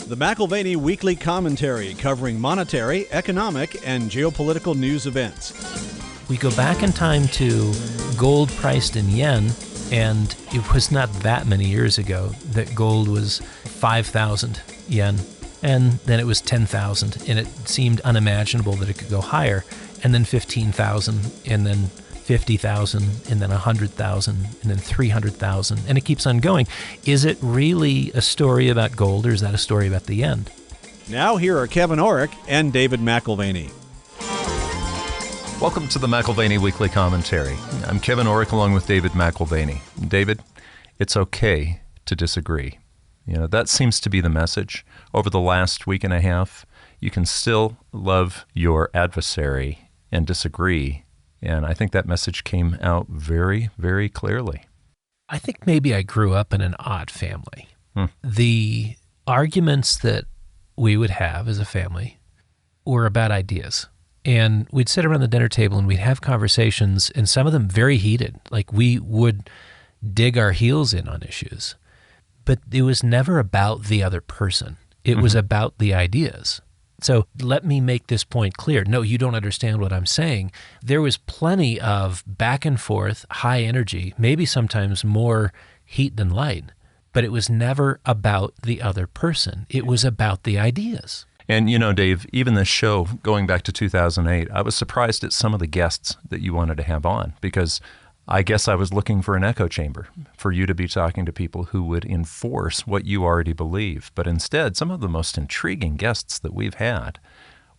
The McAlvany Weekly Commentary, covering monetary, economic, and geopolitical news events. We go back in time to gold priced in yen, and it was not that many years ago that gold was 5,000 yen, and then it was 10,000, and it seemed unimaginable that it could go higher, and then 15,000, and then 50,000, and then 100,000, and then 300,000, and it keeps on going. Is it really a story about gold, or is that a story about the yen? Now here are Kevin Orrick and David McAlvany. Welcome to the McAlvany Weekly Commentary. I'm Kevin Orrick along with David McAlvany. David, it's okay to disagree. You know, that seems to be the message. Over the last week and a half, you can still love your adversary and disagree. And I think that message came out very, very clearly. I think maybe I grew up in an odd family. The arguments that we would have as a family were about ideas. And we'd sit around the dinner table and we'd have conversations, and some of them very heated. Like, we would dig our heels in on issues. But it was never about the other person. It was about the ideas. So let me make this point clear. No, you don't understand what I'm saying. There was plenty of back and forth, high energy, maybe sometimes more heat than light, but it was never about the other person. It was about the ideas. And you know, Dave, even this show, going back to 2008, I was surprised at some of the guests that you wanted to have on, because I guess I was looking for an echo chamber for you to be talking to people who would enforce what you already believe. But instead, some of the most intriguing guests that we've had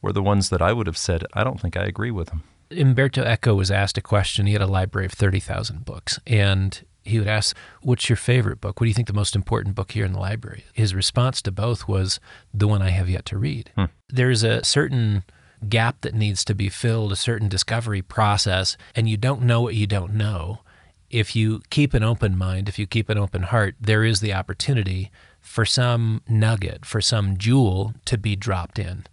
were the ones that I would have said, I don't think I agree with them. Umberto Eco was asked a question. He had a library of 30,000 books, and he would ask, what's your favorite book? What do you think the most important book here in the library? His response to both was, the one I have yet to read. There's a certain gap that needs to be filled, a certain discovery process, and you don't know what you don't know. If you keep an open mind, if you keep an open heart, there is the opportunity for some nugget, for some jewel to be dropped in.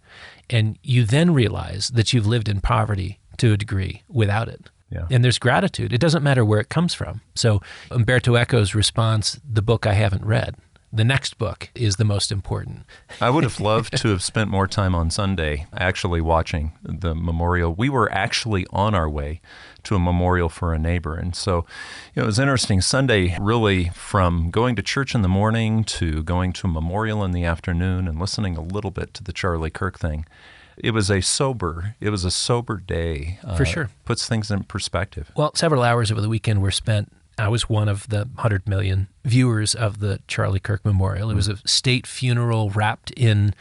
And you then realize that you've lived in poverty to a degree without it. Yeah. And there's gratitude. It doesn't matter where it comes from. So Umberto Eco's response, the book I haven't read. The next book is the most important. I would have loved to have spent more time on Sunday actually watching the memorial. We were actually on our way to a memorial for a neighbor. And so, it was interesting. Sunday, really, from going to church in the morning to going to a memorial in the afternoon and listening a little bit to the Charlie Kirk thing, it was a sober day. For sure. Puts things in perspective. Well, several hours over the weekend were spent. I was one of the 100 million viewers of the Charlie Kirk Memorial. It was a state funeral wrapped in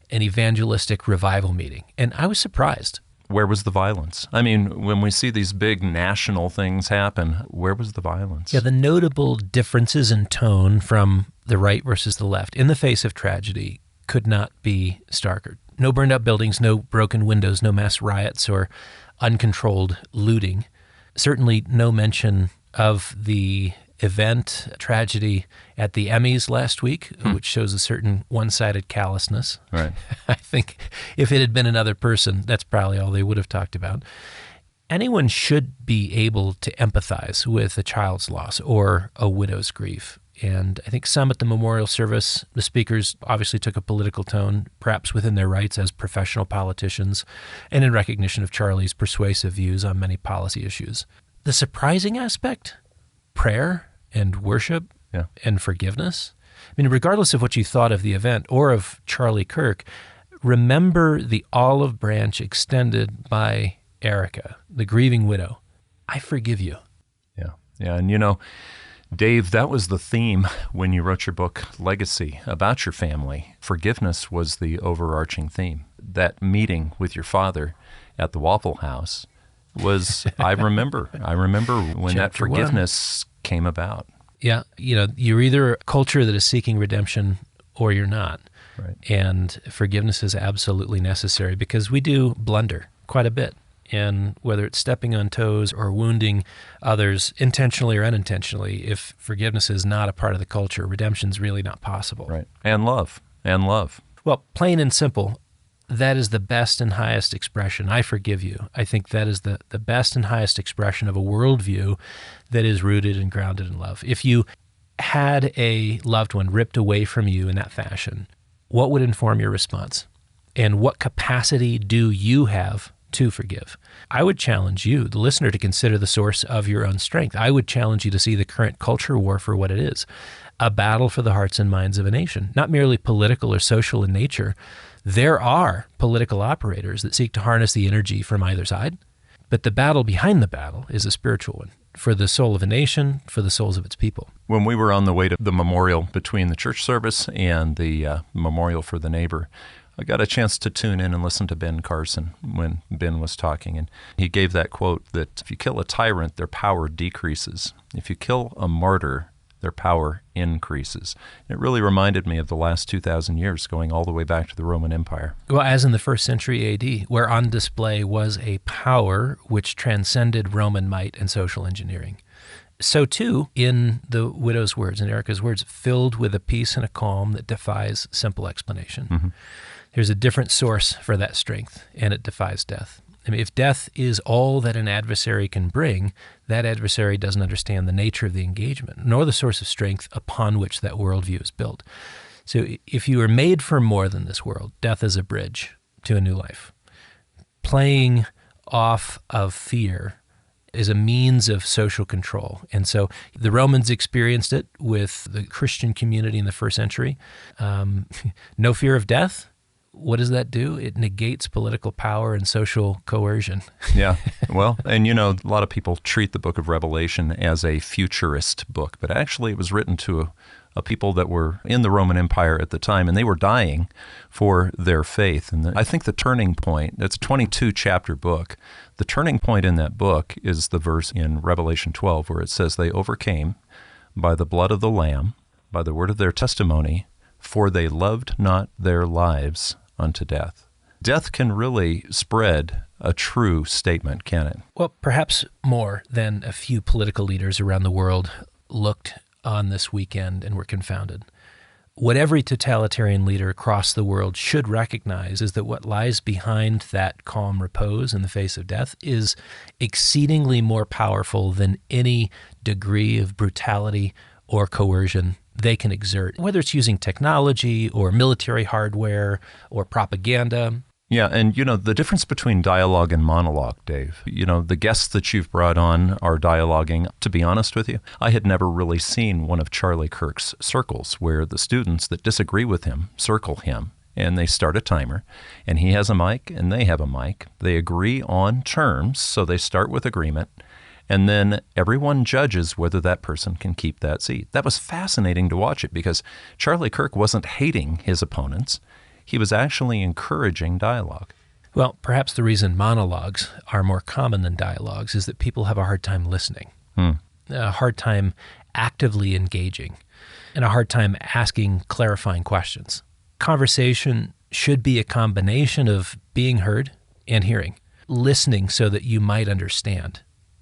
an evangelistic revival meeting. And I was surprised. Where was the violence? I mean, when we see these big national things happen, where was the violence? Yeah, the notable differences in tone from the right versus the left in the face of tragedy could not be starker. No burned out buildings, no broken windows, no mass riots or uncontrolled looting. Certainly no mention of the event tragedy at the Emmys last week, which shows a certain one-sided callousness. Right. I think if it had been another person, that's probably all they would have talked about. Anyone should be able to empathize with a child's loss or a widow's grief. And I think some at the memorial service, the speakers obviously took a political tone, perhaps within their rights as professional politicians, and in recognition of Charlie's persuasive views on many policy issues. The surprising aspect, prayer and worship and forgiveness. I mean, regardless of what you thought of the event or of Charlie Kirk, remember the olive branch extended by Erica, the grieving widow. I forgive you. Yeah. And you know, Dave, that was the theme when you wrote your book, Legacy, about your family. Forgiveness was the overarching theme. That meeting with your father at the Waffle House was, I remember when that forgiveness came about. Yeah, you know, you're either a culture that is seeking redemption or you're not. Right. And forgiveness is absolutely necessary because we do blunder quite a bit. And whether it's stepping on toes or wounding others intentionally or unintentionally, if forgiveness is not a part of the culture, redemption's really not possible. Right. And love. Well, plain and simple, that is the best and highest expression. I forgive you. I think that is the best and highest expression of a worldview that is rooted and grounded in love. If you had a loved one ripped away from you in that fashion, what would inform your response? And what capacity do you have to forgive? I would challenge you, the listener, to consider the source of your own strength. I would challenge you to see the current culture war for what it is, a battle for the hearts and minds of a nation, not merely political or social in nature. There are political operators that seek to harness the energy from either side, but the battle behind the battle is a spiritual one, for the soul of a nation, for the souls of its people. When we were on the way to the memorial between the church service and the memorial for the neighbor, I got a chance to tune in and listen to Ben Carson when Ben was talking. And he gave that quote that if you kill a tyrant, their power decreases. If you kill a martyr, their power increases. It really reminded me of the last 2,000 years, going all the way back to the Roman Empire. Well, as in the 1st century AD, where on display was a power which transcended Roman might and social engineering. So too, in the widow's words, in Erica's words, filled with a peace and a calm that defies simple explanation. Mm-hmm. There's a different source for that strength, and it defies death. I mean, if death is all that an adversary can bring, that adversary doesn't understand the nature of the engagement, nor the source of strength upon which that worldview is built. So if you are made for more than this world, death is a bridge to a new life. Playing off of fear is a means of social control. And so the Romans experienced it with the Christian community in the 1st century. No fear of death. What does that do? It negates political power and social coercion. Yeah. Well, and a lot of people treat the book of Revelation as a futurist book, but actually it was written to a people that were in the Roman Empire at the time, and they were dying for their faith. And I think the turning point, it's a 22-chapter book. The turning point in that book is the verse in Revelation 12 where it says, they overcame by the blood of the Lamb, by the word of their testimony, for they loved not their lives unto death. Death can really spread a true statement, can it? Well, perhaps more than a few political leaders around the world looked on this weekend and were confounded. What every totalitarian leader across the world should recognize is that what lies behind that calm repose in the face of death is exceedingly more powerful than any degree of brutality or coercion they can exert, whether it's using technology or military hardware or propaganda. Yeah, and the difference between dialogue and monologue, Dave, the guests that you've brought on are dialoguing. To be honest with you, I had never really seen one of Charlie Kirk's circles where the students that disagree with him circle him and they start a timer, and he has a mic and they have a mic. They agree on terms, so they start with agreement. And then everyone judges whether that person can keep that seat. That was fascinating to watch it because Charlie Kirk wasn't hating his opponents. He was actually encouraging dialogue. Well, perhaps the reason monologues are more common than dialogues is that people have a hard time listening, a hard time actively engaging, and a hard time asking clarifying questions. Conversation should be a combination of being heard and hearing, listening so that you might understand.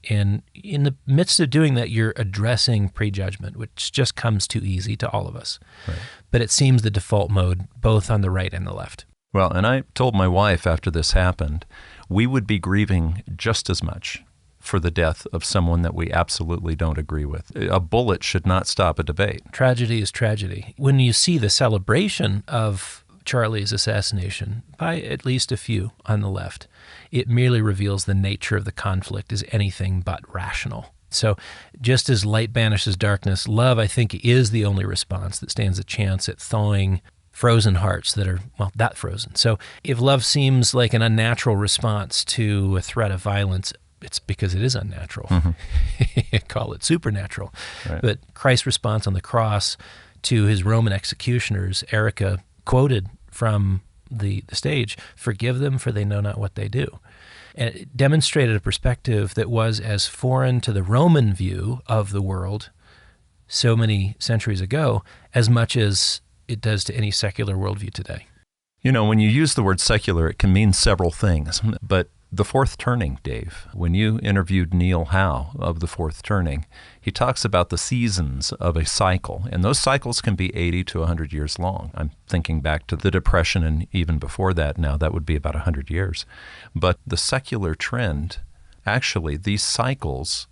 And in the midst of doing that, you're addressing prejudgment, which just comes too easy to all of us. Right. But it seems the default mode, both on the right and the left. Well, and I told my wife after this happened, we would be grieving just as much for the death of someone that we absolutely don't agree with. A bullet should not stop a debate. Tragedy is tragedy. When you see the celebration of Charlie's assassination by at least a few on the left, it merely reveals the nature of the conflict is anything but rational. So just as light banishes darkness, love, I think, is the only response that stands a chance at thawing frozen hearts that are, that frozen. So if love seems like an unnatural response to a threat of violence, it's because it is unnatural. Mm-hmm. Call it supernatural. Right. But Christ's response on the cross to his Roman executioners, Erica quoted from the stage, "Forgive them, for they know not what they do." And it demonstrated a perspective that was as foreign to the Roman view of the world so many centuries ago as much as it does to any secular worldview today. When you use the word secular, it can mean several things. But the Fourth Turning, Dave, when you interviewed Neil Howe of the Fourth Turning, he talks about the seasons of a cycle, and those cycles can be 80 to 100 years long. I'm thinking back to the Depression, and even before that now, that would be about 100 years. But the secular trend, actually, these cycles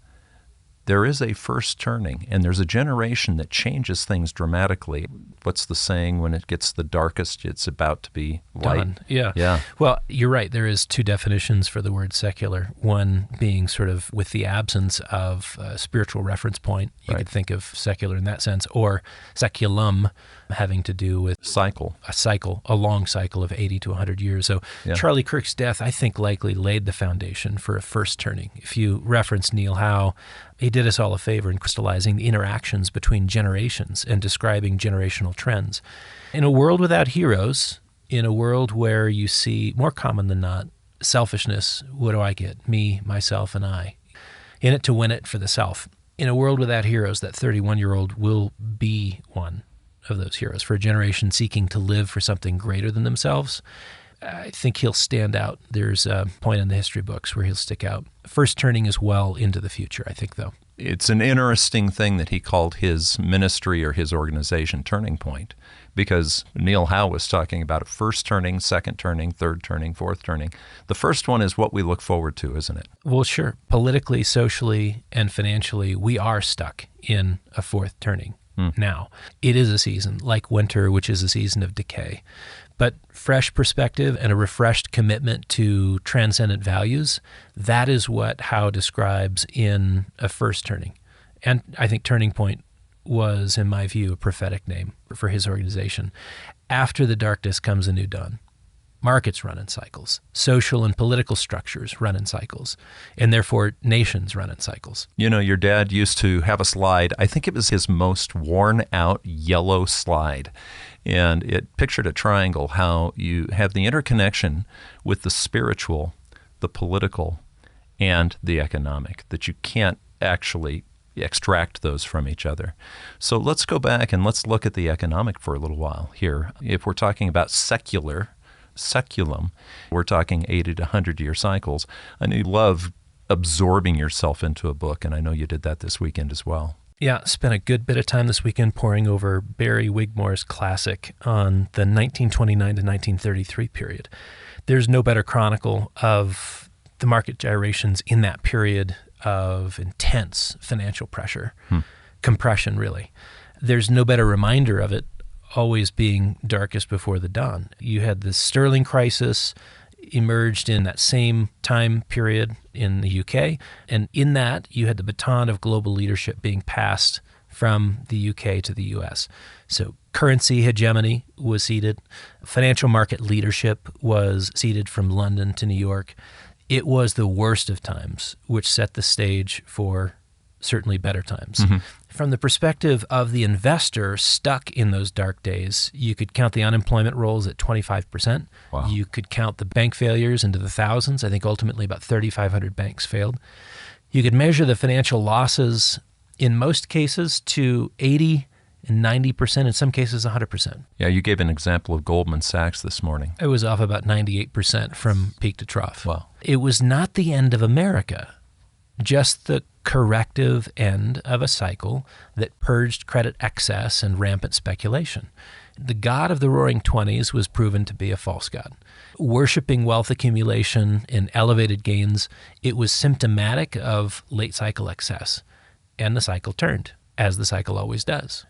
there is a first turning, and there's a generation that changes things dramatically. What's the saying? When it gets the darkest, it's about to be light. Done. Yeah. Yeah. Well, you're right. There is two definitions for the word secular. One being sort of with the absence of a spiritual reference point. You could think of secular in that sense, or seculum, having to do with a long cycle of 80 to 100 years. So Charlie Kirk's death, I think, likely laid the foundation for a first turning. If you reference Neil Howe, he did us all a favor in crystallizing the interactions between generations and describing generational trends. In a world without heroes, in a world where you see, more common than not, selfishness, what do I get? Me, myself, and I. In it to win it for the self. In a world without heroes, that 31-year-old will be one of those heroes. For a generation seeking to live for something greater than themselves, I think he'll stand out. There's a point in the history books where he'll stick out. First turning is well into the future, I think, though. It's an interesting thing that he called his ministry or his organization Turning Point, because Neil Howe was talking about a first turning, second turning, third turning, fourth turning. The first one is what we look forward to, isn't it? Well, sure. Politically, socially, and financially, we are stuck in a fourth turning now. It is a season like winter, which is a season of decay. But fresh perspective and a refreshed commitment to transcendent values, that is what Howe describes in a first turning. And I think Turning Point was, in my view, a prophetic name for his organization. After the darkness comes a new dawn. Markets run in cycles. Social and political structures run in cycles. And therefore, nations run in cycles. You know, your dad used to have a slide. I think it was his most worn out yellow slide. And it pictured a triangle, how you have the interconnection with the spiritual, the political, and the economic, that you can't actually extract those from each other. So let's go back and let's look at the economic for a little while here. If we're talking about seculum, we're talking 80 to 100-year cycles. And you love absorbing yourself into a book, and I know you did that this weekend as well. Yeah, spent a good bit of time this weekend poring over Barry Wigmore's classic on the 1929 to 1933 period. There's no better chronicle of the market gyrations in that period of intense financial pressure, compression, really. There's no better reminder of it always being darkest before the dawn. You had the sterling crisis emerged in that same time period in the UK, and in that you had the baton of global leadership being passed from the UK to the US. So currency hegemony was ceded, financial market leadership was ceded from London to New York. It was the worst of times, which set the stage for certainly better times. From the perspective of the investor stuck in those dark days, you could count the unemployment rolls at 25%. Wow. You could count the bank failures into the thousands. I think ultimately about 3,500 banks failed. You could measure the financial losses in most cases to 80 and 90%, in some cases 100%. Yeah, you gave an example of Goldman Sachs this morning. It was off about 98% from peak to trough. Wow. It was not the end of America, just the corrective end of a cycle that purged credit excess and rampant speculation. The god of the Roaring Twenties was proven to be a false god. Worshipping wealth accumulation and elevated gains, it was symptomatic of late cycle excess. And the cycle turned, as the cycle always does.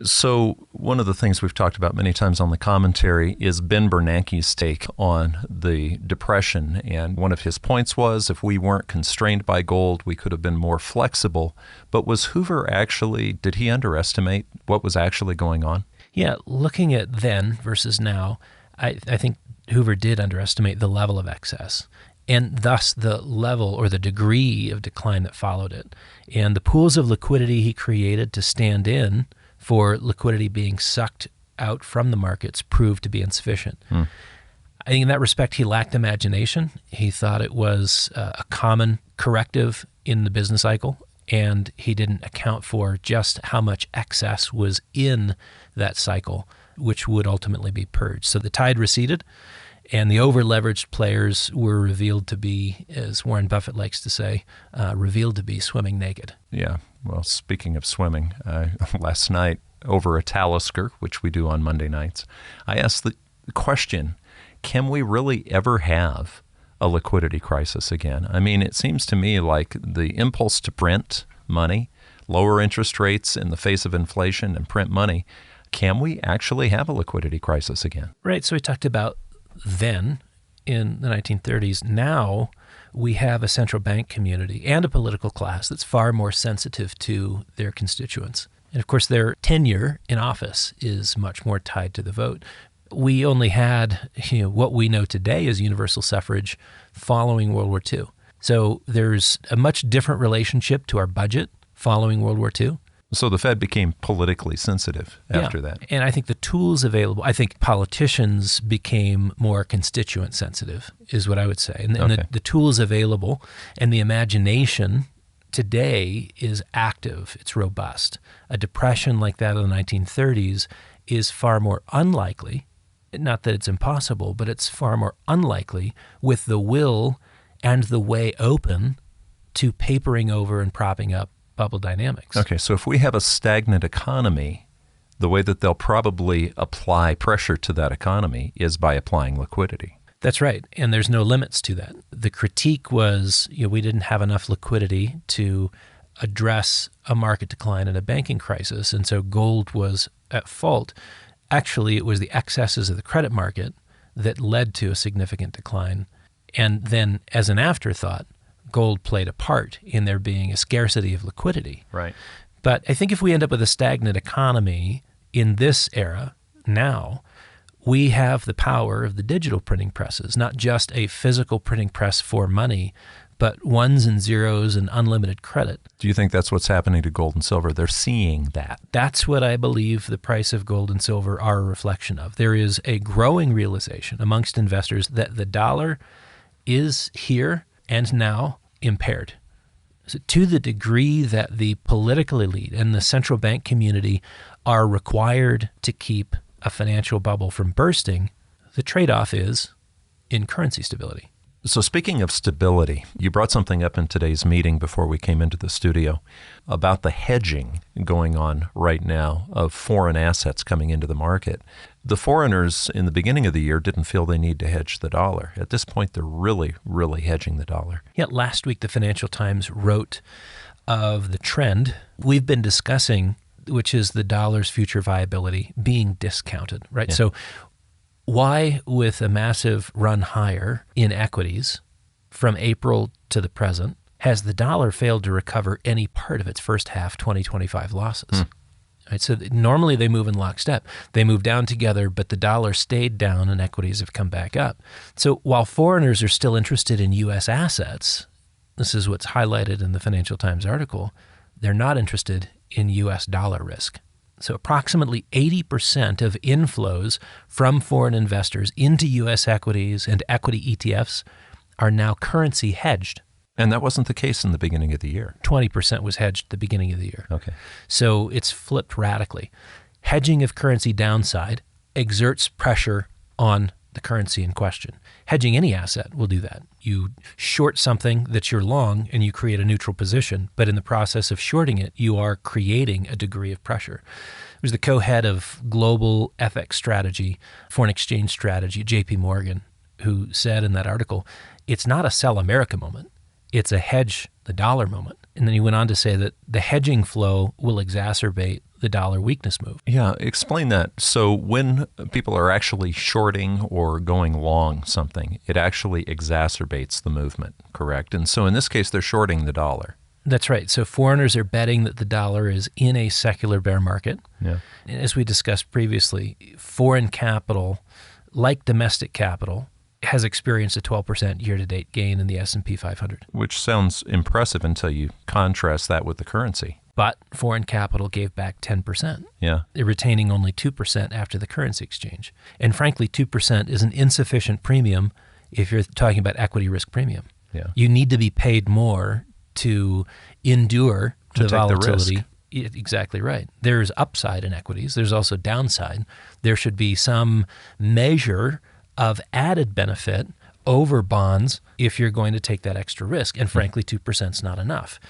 So one of the things we've talked about many times on the commentary is Ben Bernanke's take on the Depression. And one of his points was, if we weren't constrained by gold, we could have been more flexible. But was Hoover did he underestimate what was actually going on? Yeah, looking at then versus now, I think Hoover did underestimate the level of excess, and thus the level or the degree of decline that followed it. And the pools of liquidity he created to stand in for liquidity being sucked out from the markets proved to be insufficient. I think in that respect, he lacked imagination. He thought it was a common corrective in the business cycle, and he didn't account for just how much excess was in that cycle, which would ultimately be purged. So the tide receded, and the over-leveraged players were revealed to be, as Warren Buffett likes to say, revealed to be swimming naked. Yeah. Well, speaking of swimming, last night over a Talisker, which we do on Monday nights, I asked the question, can we really ever have a liquidity crisis again? I mean, it seems to me like the impulse to print money, lower interest rates in the face of inflation, and print money, can we actually have a liquidity crisis again? Right. So we talked about then in the 1930s. Now we have a central bank community and a political class that's far more sensitive to their constituents. And of course, their tenure in office is much more tied to the vote. We only had what we know today as universal suffrage following World War II. So there's a much different relationship to our budget following World War II. So the Fed became politically sensitive after that. And I think the tools available, I think politicians became more constituent sensitive, is what I would say. And, the tools available and the imagination today is active, it's robust. A depression like that of the 1930s is far more unlikely. Not that it's impossible, but it's far more unlikely with the will and the way open to papering over and propping up bubble dynamics. Okay, so if we have a stagnant economy, the way that they'll probably apply pressure to that economy is by applying liquidity. That's right, and there's no limits to that. The critique was, we didn't have enough liquidity to address a market decline and a banking crisis, and so gold was at fault. Actually, it was the excesses of the credit market that led to a significant decline. And then, as an afterthought, gold played a part in there being a scarcity of liquidity. Right. But I think if we end up with a stagnant economy in this era now, we have the power of the digital printing presses, not just a physical printing press for money, but ones and zeros and unlimited credit. Do you think that's what's happening to gold and silver? They're seeing that. That's what I believe the price of gold and silver are a reflection of. There is a growing realization amongst investors that the dollar is here and now impaired. So to the degree that the political elite and the central bank community are required to keep a financial bubble from bursting, the trade-off is in currency stability. So speaking of stability, you brought something up in today's meeting before we came into the studio about the hedging going on right now of foreign assets coming into the market. The foreigners in the beginning of the year didn't feel they need to hedge the dollar. At this point, they're really, really hedging the dollar. Yeah, last week the Financial Times wrote of the trend we've been discussing, which is the dollar's future viability being discounted, right? Yeah. So why, with a massive run higher in equities from April to the present, has the dollar failed to recover any part of its first half 2025 losses? Right, so normally they move in lockstep. They move down together, but the dollar stayed down and equities have come back up. So while foreigners are still interested in U.S. assets, this is what's highlighted in the Financial Times article, they're not interested in U.S. dollar risk. So approximately 80% of inflows from foreign investors into U.S. equities and equity ETFs are now currency hedged. And that wasn't the case in the beginning of the year. 20% was hedged at the beginning of the year. Okay. So it's flipped radically. Hedging of currency downside exerts pressure on the currency in question. Hedging any asset will do that. You short something that you're long and you create a neutral position, but in the process of shorting it, you are creating a degree of pressure. It was the co-head of global FX strategy, foreign exchange strategy at JP Morgan, who said in that article, it's not a sell America moment, it's a hedge the dollar moment. And then he went on to say that the hedging flow will exacerbate the dollar weakness move. Yeah, explain that. So when people are actually shorting or going long something, it actually exacerbates the movement, correct? And so in this case, they're shorting the dollar. That's right. So foreigners are betting that the dollar is in a secular bear market. Yeah. And as we discussed previously, foreign capital, like domestic capital, has experienced a 12% year-to-date gain in the S&P 500. Which sounds impressive until you contrast that with the currency. But foreign capital gave back 10%. Yeah. Retaining only 2% after the currency exchange. And frankly, 2% is an insufficient premium if you're talking about equity risk premium. Yeah. You need to be paid more to endure the volatility. Exactly right. There's upside in equities. There's also downside. There should be some measure of added benefit over bonds if you're going to take that extra risk. And frankly, 2% is not enough.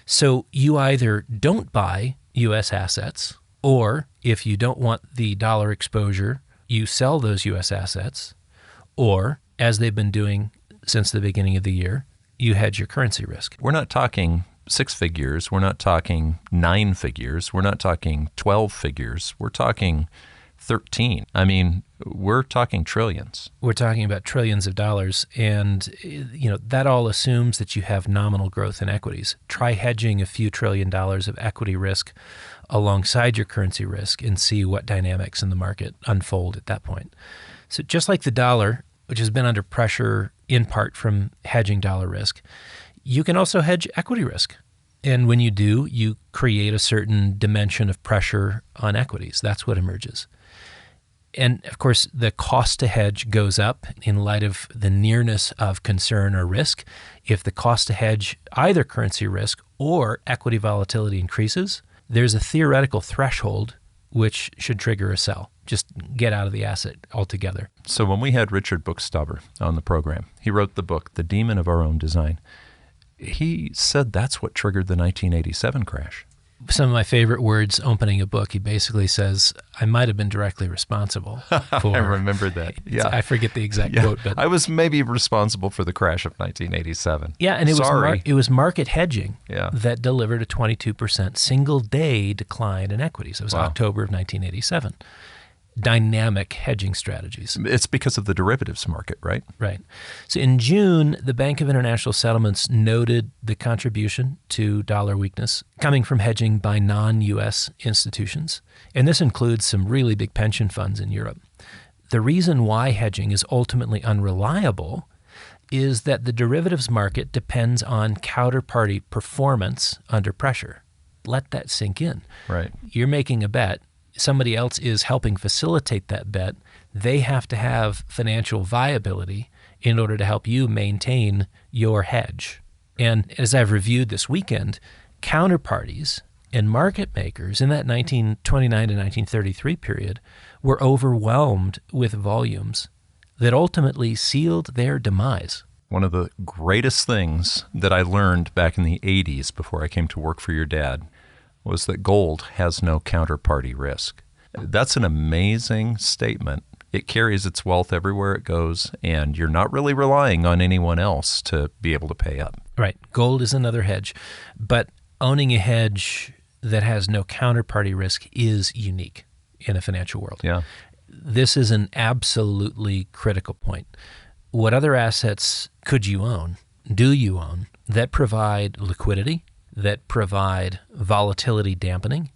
So you either don't buy U.S. assets, or if you don't want the dollar exposure, you sell those U.S. assets, or, as they've been doing since the beginning of the year, you hedge your currency risk. We're not talking 6 figures. We're not talking 9 figures. We're not talking 12 figures. We're talking 13. I mean, we're talking trillions. We're talking about trillions of dollars, and that all assumes that you have nominal growth in equities. Try hedging a few $1 trillion of equity risk alongside your currency risk and see what dynamics in the market unfold at that point. So just like the dollar, which has been under pressure in part from hedging dollar risk, you can also hedge equity risk. And when you do, you create a certain dimension of pressure on equities. That's what emerges. And of course, the cost to hedge goes up in light of the nearness of concern or risk. If the cost to hedge either currency risk or equity volatility increases, there's a theoretical threshold which should trigger a sell. Just get out of the asset altogether. So when we had Richard Buchstaber on the program, he wrote the book, The Demon of Our Own Design. He said that's what triggered the 1987 crash. Some of my favorite words opening a book, he basically says, I might have been directly responsible for... I remember that. Yeah. I forget the exact quote, but... I was maybe responsible for the crash of 1987. Yeah, and it was market hedging that delivered a 22% single-day decline in equities. It was October of 1987. Dynamic hedging strategies. It's because of the derivatives market, right? Right. So in June, the Bank of International Settlements noted the contribution to dollar weakness coming from hedging by non-U.S. institutions. And this includes some really big pension funds in Europe. The reason why hedging is ultimately unreliable is that the derivatives market depends on counterparty performance under pressure. Let that sink in. Right. You're making a bet. Somebody else is helping facilitate that bet. They have to have financial viability in order to help you maintain your hedge. And as I've reviewed this weekend, counterparties and market makers in that 1929 to 1933 period were overwhelmed with volumes that ultimately sealed their demise. One of the greatest things that I learned back in the 80s before I came to work for your dad was that gold has no counterparty risk. That's an amazing statement. It carries its wealth everywhere it goes, and you're not really relying on anyone else to be able to pay up. Right. Gold is another hedge, but owning a hedge that has no counterparty risk is unique in the financial world. Yeah. This is an absolutely critical point. What other assets could you own, do you own, that provide liquidity, that provide volatility dampening,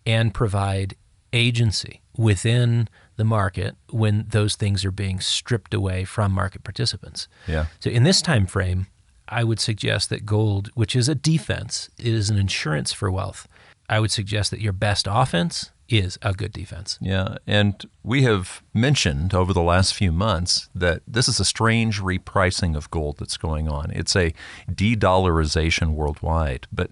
and provide agency within the market when those things are being stripped away from market participants? Yeah. So in this time frame, I would suggest that gold, which is a defense, is an insurance for wealth. I would suggest that your best offense is a good defense. Yeah, and we have mentioned over the last few months that this is a strange repricing of gold that's going on. It's a de-dollarization worldwide, but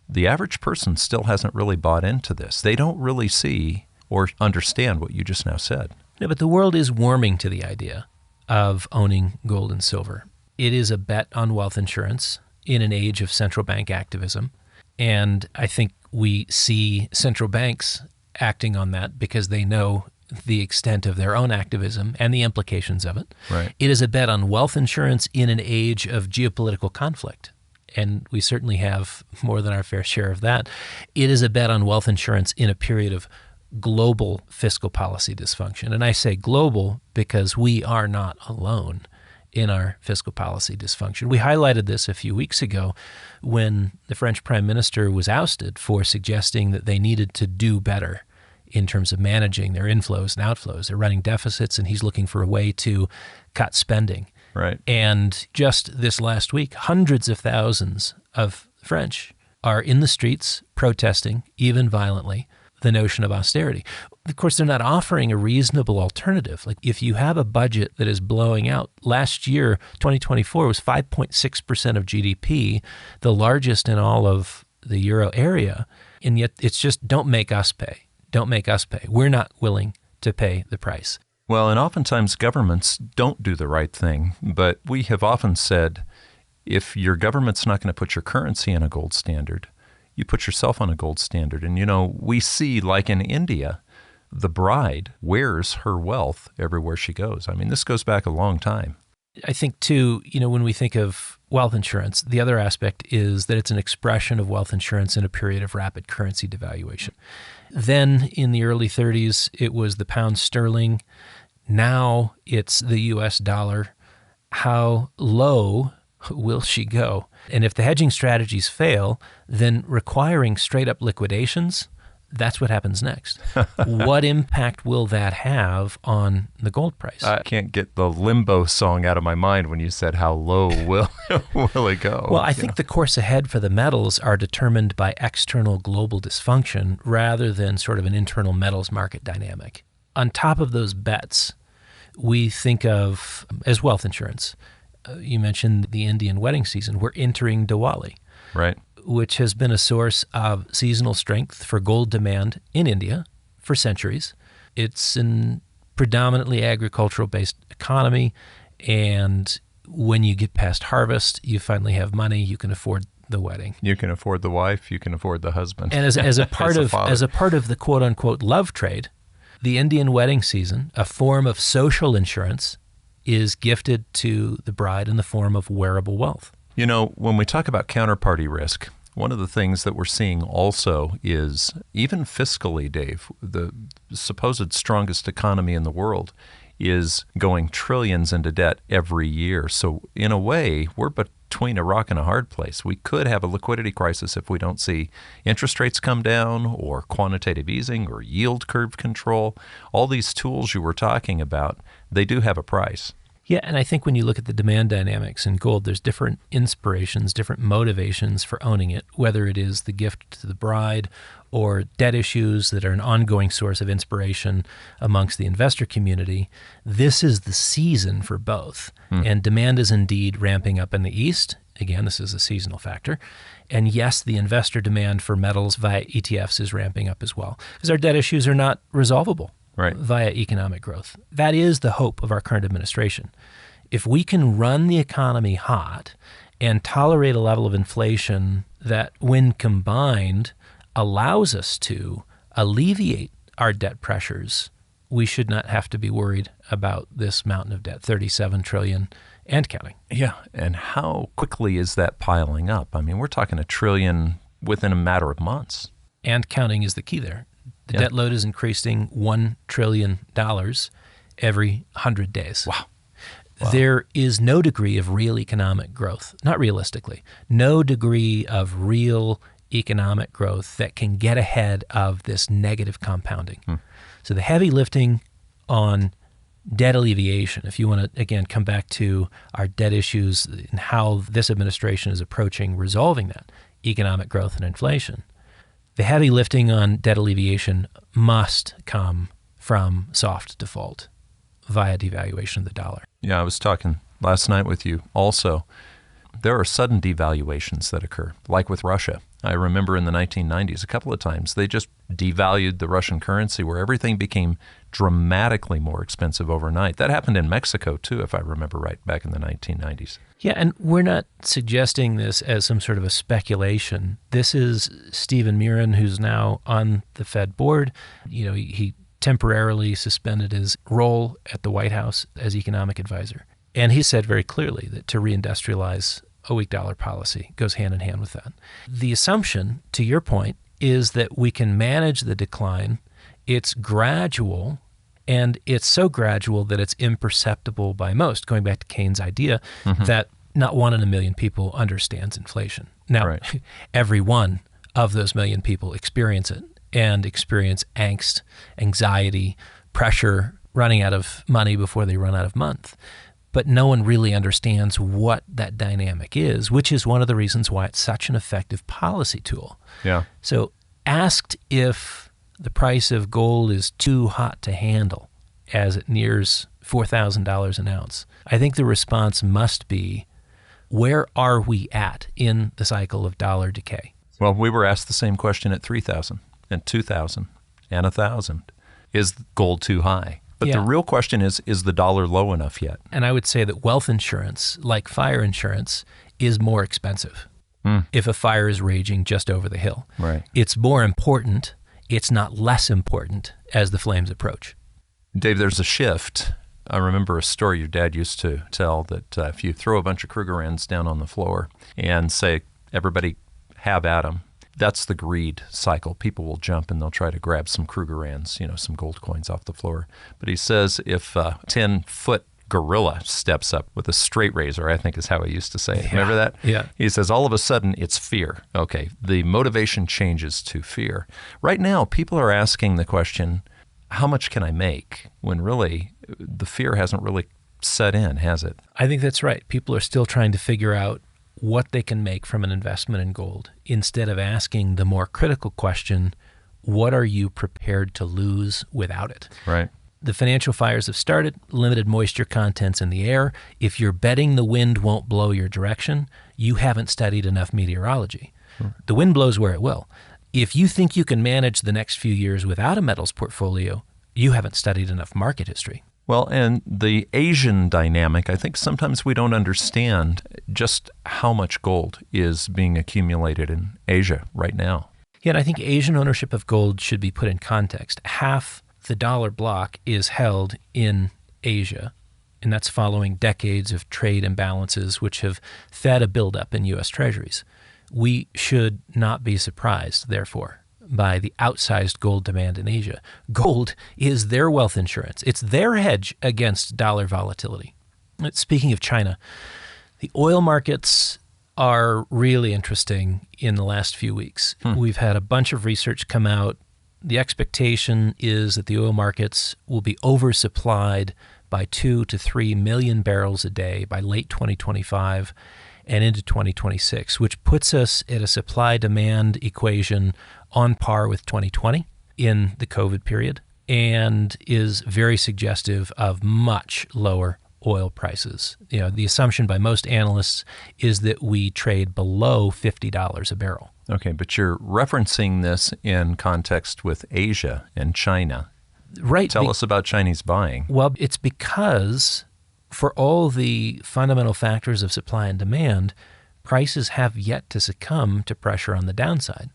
the average person still hasn't really bought into this. They don't really see or understand what you just now said. No, but the world is warming to the idea of owning gold and silver. It is a bet on wealth insurance in an age of central bank activism, and I think we see central banks acting on that because they know the extent of their own activism and the implications of it. Right. It is a bet on wealth insurance in an age of geopolitical conflict, and we certainly have more than our fair share of that. It is a bet on wealth insurance in a period of global fiscal policy dysfunction. And I say global because we are not alone in our fiscal policy dysfunction. We highlighted this a few weeks ago when the French Prime Minister was ousted for suggesting that they needed to do better in terms of managing their inflows and outflows. They're running deficits, and he's looking for a way to cut spending. Right. And just this last week, hundreds of thousands of French are in the streets protesting, even violently, the notion of austerity. Of course, they're not offering a reasonable alternative. Like if you have a budget that is blowing out, last year, 2024 was 5.6% of GDP, the largest in all of the euro area. And yet it's just, don't make us pay. Don't make us pay. We're not willing to pay the price. Well, and oftentimes governments don't do the right thing, but we have often said, if your government's not going to put your currency in a gold standard, you put yourself on a gold standard. And, we see, like in India, the bride wears her wealth everywhere she goes. I mean, this goes back a long time. I think, too, when we think of wealth insurance, the other aspect is that it's an expression of wealth insurance in a period of rapid currency devaluation. Then in the early 30s, it was the pound sterling. Now it's the US dollar. How low will she go? And if the hedging strategies fail, then requiring straight up liquidations, that's what happens next. What impact will that have on the gold price? I can't get the Limbo song out of my mind when you said how low will it go? Well, I think the course ahead for the metals are determined by external global dysfunction rather than sort of an internal metals market dynamic. On top of those bets, we think of as wealth insurance. You mentioned the Indian wedding season. We're entering Diwali. Right. Which has been a source of seasonal strength for gold demand in India for centuries. It's a predominantly agricultural-based economy, and when you get past harvest, you finally have money, you can afford the wedding. You can afford the wife, you can afford the husband. And as a part as a part of the quote-unquote love trade, the Indian wedding season, a form of social insurance, is gifted to the bride in the form of wearable wealth. When we talk about counterparty risk, one of the things that we're seeing also is, even fiscally, Dave, the supposed strongest economy in the world is going trillions into debt every year. So in a way, we're between a rock and a hard place. We could have a liquidity crisis if we don't see interest rates come down, or quantitative easing, or yield curve control. All these tools you were talking about, they do have a price. Yeah, and I think when you look at the demand dynamics in gold, there's different inspirations, different motivations for owning it, whether it is the gift to the bride or debt issues that are an ongoing source of inspiration amongst the investor community. This is the season for both. And demand is indeed ramping up in the East. Again, this is a seasonal factor. And yes, the investor demand for metals via ETFs is ramping up as well, because our debt issues are not resolvable. Right. Via economic growth. That is the hope of our current administration. If we can run the economy hot and tolerate a level of inflation that, when combined, allows us to alleviate our debt pressures, we should not have to be worried about this mountain of debt, $37 trillion and counting. Yeah, and how quickly is that piling up? I mean, we're talking $1 trillion within a matter of months. And counting is the key there. The debt load is increasing $1 trillion every 100 days. Wow. There is no degree of real economic growth, not realistically, no degree of real economic growth that can get ahead of this negative compounding. So the heavy lifting on debt alleviation, if you want to, again, come back to our debt issues and how this administration is approaching resolving that, economic growth and inflation, the heavy lifting on debt alleviation must come from soft default via devaluation of the dollar. Yeah, I was talking last night with you also. There are sudden devaluations that occur, like with Russia. I remember in the 1990s, a couple of times, they just devalued the Russian currency where everything became dramatically more expensive overnight. That happened in Mexico, too, if I remember right, back in the 1990s. Yeah, and we're not suggesting this as some sort of a speculation. This is Stephen Murin, who's now on the Fed board. He temporarily suspended his role at the White House as economic advisor. And he said very clearly that to reindustrialize a weak dollar policy goes hand in hand with that. The assumption, to your point, is that we can manage the decline. It's gradual, and it's so gradual that it's imperceptible by most, going back to Keynes' idea that not 1 in a million people understands inflation. Now, every one of those million people experience it and experience angst, anxiety, pressure, running out of money before they run out of month. But no one really understands what that dynamic is, which is one of the reasons why it's such an effective policy tool. Yeah. So asked if the price of gold is too hot to handle as it nears $4,000 an ounce, I think the response must be, where are we at in the cycle of dollar decay? Well, we were asked the same question at 3,000 and 2,000 and 1,000. Is gold too high? But the real question is the dollar low enough yet? And I would say that wealth insurance, like fire insurance, is more expensive if a fire is raging just over the hill. Right. It's more important. It's not less important as the flames approach. Dave, there's a shift I remember a story your dad used to tell that if you throw a bunch of Krugerrands down on the floor and say, everybody have at them, that's the greed cycle. People will jump and they'll try to grab some Krugerrands, some gold coins off the floor. But he says if a 10-foot gorilla steps up with a straight razor, I think is how he used to say it. Remember that? Yeah. He says all of a sudden it's fear. Okay, the motivation changes to fear. Right now, people are asking the question, how much can I make? When really the fear hasn't really set in, has it? I think that's right. People are still trying to figure out what they can make from an investment in gold instead of asking the more critical question, what are you prepared to lose without it? Right. The financial fires have started, limited moisture contents in the air. If you're betting the wind won't blow your direction, you haven't studied enough meteorology. The wind blows where it will. If you think you can manage the next few years without a metals portfolio, you haven't studied enough market history. Well, and the Asian dynamic, I think sometimes we don't understand just how much gold is being accumulated in Asia right now. Yeah, and I think Asian ownership of gold should be put in context. Half the dollar block is held in Asia, and that's following decades of trade imbalances which have fed a buildup in U.S. Treasuries. We should not be surprised, therefore, by the outsized gold demand in Asia. Gold is their wealth insurance. It's their hedge against dollar volatility. Speaking of China, the oil markets are really interesting in the last few weeks. We've had a bunch of research come out. The expectation is that the oil markets will be oversupplied by 2 to 3 million barrels a day by late 2025 and into 2026, which puts us at a supply-demand equation on par with 2020 in the COVID period and is very suggestive of much lower oil prices. The assumption by most analysts is that we trade below $50 a barrel. Okay, but you're referencing this in context with Asia and China. Right. Tell us about Chinese buying. Well, it's because for all the fundamental factors of supply and demand, prices have yet to succumb to pressure on the downside.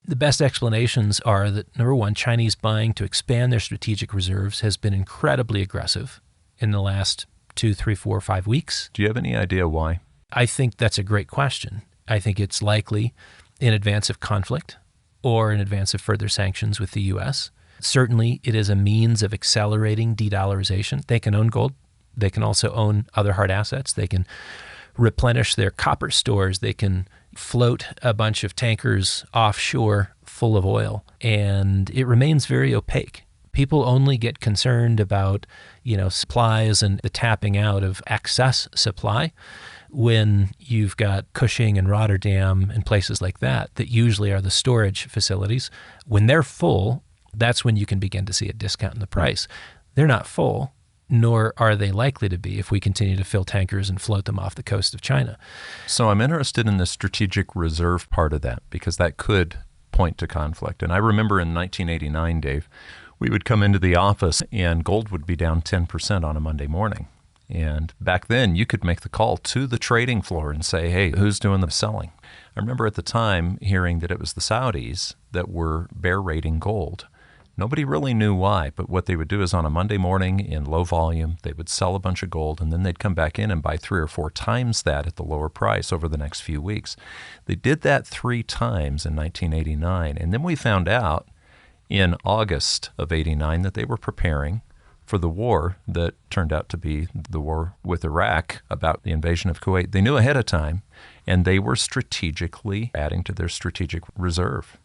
The best explanations are that, number one, Chinese buying to expand their strategic reserves has been incredibly aggressive in the last 2, 3, 4, 5 weeks. Do you have any idea why? I think that's a great question. I think it's likely in advance of conflict or in advance of further sanctions with the U.S. Certainly, it is a means of accelerating de-dollarization. They can own gold. They can also own other hard assets. They can replenish their copper stores. They can float a bunch of tankers offshore full of oil. And it remains very opaque. People only get concerned about, supplies and the tapping out of excess supply when you've got Cushing and Rotterdam and places like that usually are the storage facilities. When they're full, that's when you can begin to see a discount in the price. They're not full, nor are they likely to be if we continue to fill tankers and float them off the coast of China. So I'm interested in the strategic reserve part of that because that could point to conflict. And I remember in 1989, Dave, we would come into the office and gold would be down 10% on a Monday morning. And back then, you could make the call to the trading floor and say, hey, who's doing the selling? I remember at the time hearing that it was the Saudis that were bear rating gold. Nobody really knew why, but what they would do is on a Monday morning in low volume, they would sell a bunch of gold, and then they'd come back in and buy 3 or 4 times that at the lower price over the next few weeks. They did that 3 times in 1989, and then we found out in August of 89 that they were preparing for the war that turned out to be the war with Iraq about the invasion of Kuwait. They knew ahead of time, and they were strategically adding to their strategic reserve.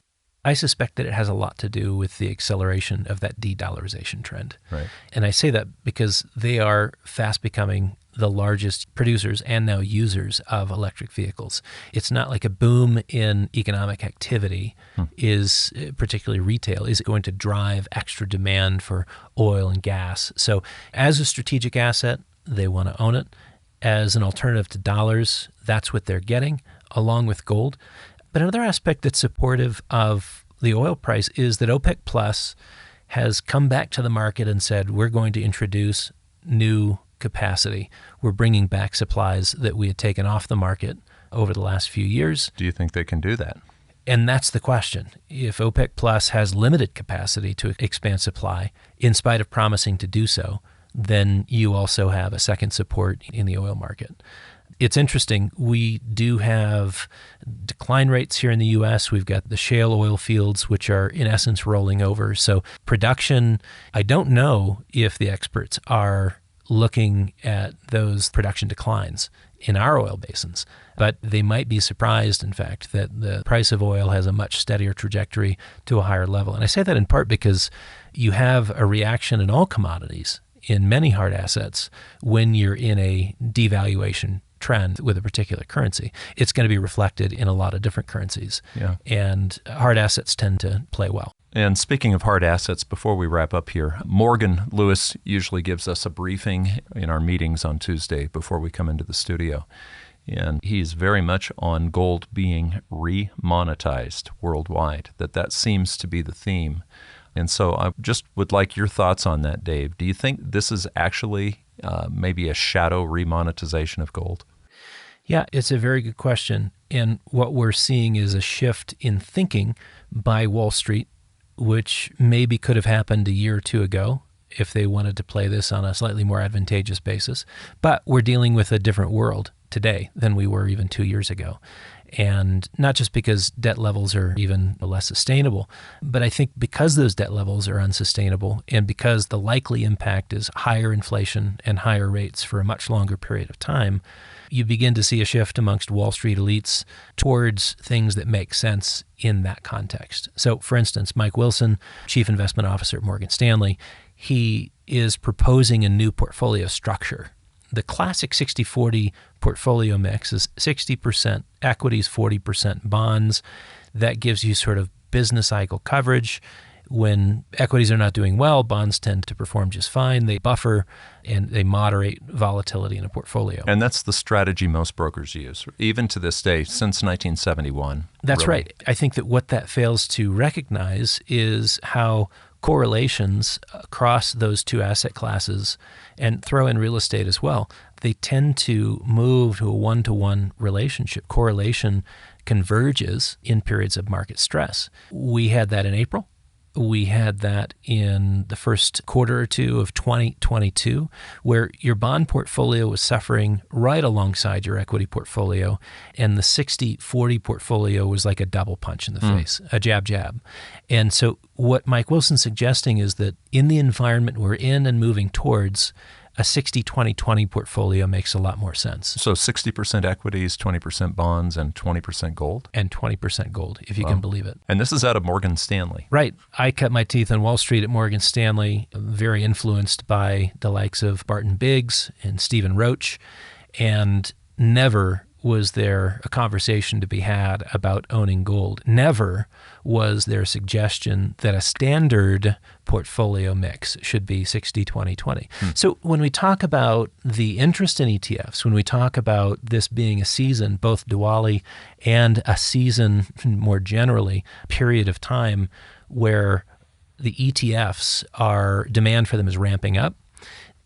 I suspect that it has a lot to do with the acceleration of that de-dollarization trend. Right. And I say that because they are fast becoming the largest producers and now users of electric vehicles. It's not like a boom in economic activity is, particularly retail, is going to drive extra demand for oil and gas. So as a strategic asset, they want to own it. As an alternative to dollars, that's what they're getting, along with gold. But another aspect that's supportive of the oil price is that OPEC Plus has come back to the market and said, we're going to introduce new capacity. We're bringing back supplies that we had taken off the market over the last few years. Do you think they can do that? And that's the question. If OPEC Plus has limited capacity to expand supply, in spite of promising to do so, then you also have a second support in the oil market. It's interesting. We do have decline rates here in the U.S. We've got the shale oil fields, which are in essence rolling over. So production, I don't know if the experts are looking at those production declines in our oil basins, but they might be surprised, in fact, that the price of oil has a much steadier trajectory to a higher level. And I say that in part because you have a reaction in all commodities, in many hard assets, when you're in a devaluation trend with a particular currency. It's going to be reflected in a lot of different currencies. Yeah. And hard assets tend to play well. And speaking of hard assets, before we wrap up here, Morgan Lewis usually gives us a briefing in our meetings on Tuesday before we come into the studio. And he's very much on gold being re-monetized worldwide, that seems to be the theme. And so I just would like your thoughts on that, Dave. Do you think this is actually maybe a shadow re-monetization of gold? Yeah, it's a very good question. And what we're seeing is a shift in thinking by Wall Street, which maybe could have happened a year or two ago if they wanted to play this on a slightly more advantageous basis. But we're dealing with a different world today than we were even 2 years ago. And not just because debt levels are even less sustainable, but I think because those debt levels are unsustainable and because the likely impact is higher inflation and higher rates for a much longer period of time, you begin to see a shift amongst Wall Street elites towards things that make sense in that context. So, for instance, Mike Wilson, Chief Investment Officer at Morgan Stanley, he is proposing a new portfolio structure. The classic 60-40 portfolio mix is 60% equities, 40% bonds. That gives you sort of business cycle coverage. When equities are not doing well, bonds tend to perform just fine. They buffer and they moderate volatility in a portfolio. And that's the strategy most brokers use, even to this day, since 1971. That's really. right. I think that what that fails to recognize is how correlations across those two asset classes, and throw in real estate as well, they tend to move to a one-to-one relationship. Correlation converges in periods of market stress. We had that in April. We had that in the first quarter or two of 2022, where your bond portfolio was suffering right alongside your equity portfolio, and the 60-40 portfolio was like a double punch in the face, a jab. And so what Mike Wilson's suggesting is that in the environment we're in and moving towards, a 60-20-20 portfolio makes a lot more sense. So 60% equities, 20% bonds, and 20% gold? And 20% gold, if you can believe it. And this is out of Morgan Stanley. Right. I cut my teeth on Wall Street at Morgan Stanley, very influenced by the likes of Barton Biggs and Stephen Roach, and never was there a conversation to be had about owning gold. Never was there a suggestion that a standard portfolio mix should be 60-20-20. So when we talk about the interest in ETFs, when we talk about this being a season, both Diwali and a season more generally, period of time where the ETFs demand for them is ramping up,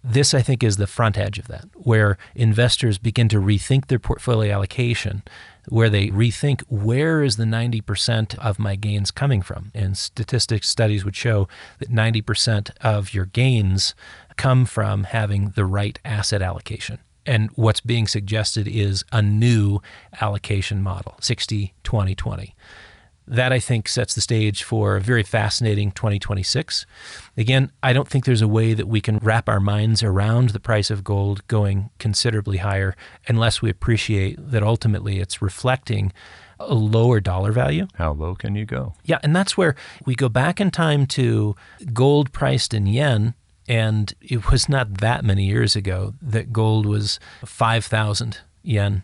this, I think, is the front edge of that, where investors begin to rethink their portfolio allocation, where they rethink where is the 90% of my gains coming from. And statistics studies would show that 90% of your gains come from having the right asset allocation. And what's being suggested is a new allocation model, 60-20-20. That, I think, sets the stage for a very fascinating 2026. Again, I don't think there's a way that we can wrap our minds around the price of gold going considerably higher unless we appreciate that ultimately it's reflecting a lower dollar value. How low can you go? Yeah, and that's where we go back in time to gold priced in yen, and it was not that many years ago that gold was 5,000 yen.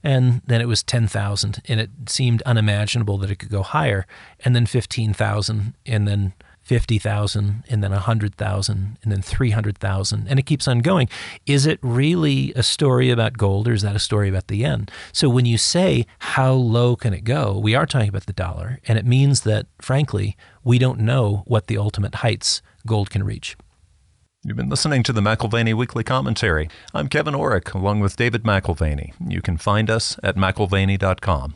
And then it was 10,000, and it seemed unimaginable that it could go higher. And then 15,000, and then 50,000, and then 100,000, and then 300,000, and it keeps on going. Is it really a story about gold, or is that a story about the yen? So when you say how low can it go, we are talking about the dollar, and it means that, frankly, we don't know what the ultimate heights gold can reach. You've been listening to the McAlvany Weekly Commentary. I'm Kevin Orrick, along with David McAlvany. You can find us at McAlvany.com,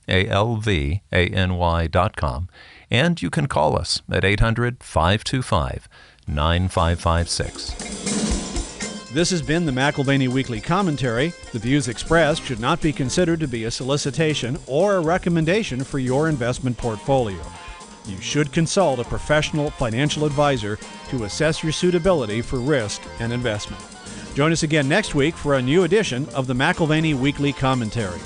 McAlvany.com, and you can call us at 800-525-27 9556. This has been the McAlvany Weekly Commentary. The views expressed should not be considered to be a solicitation or a recommendation for your investment portfolio. You should consult a professional financial advisor to assess your suitability for risk and investment. Join us again next week for a new edition of the McAlvany Weekly Commentary.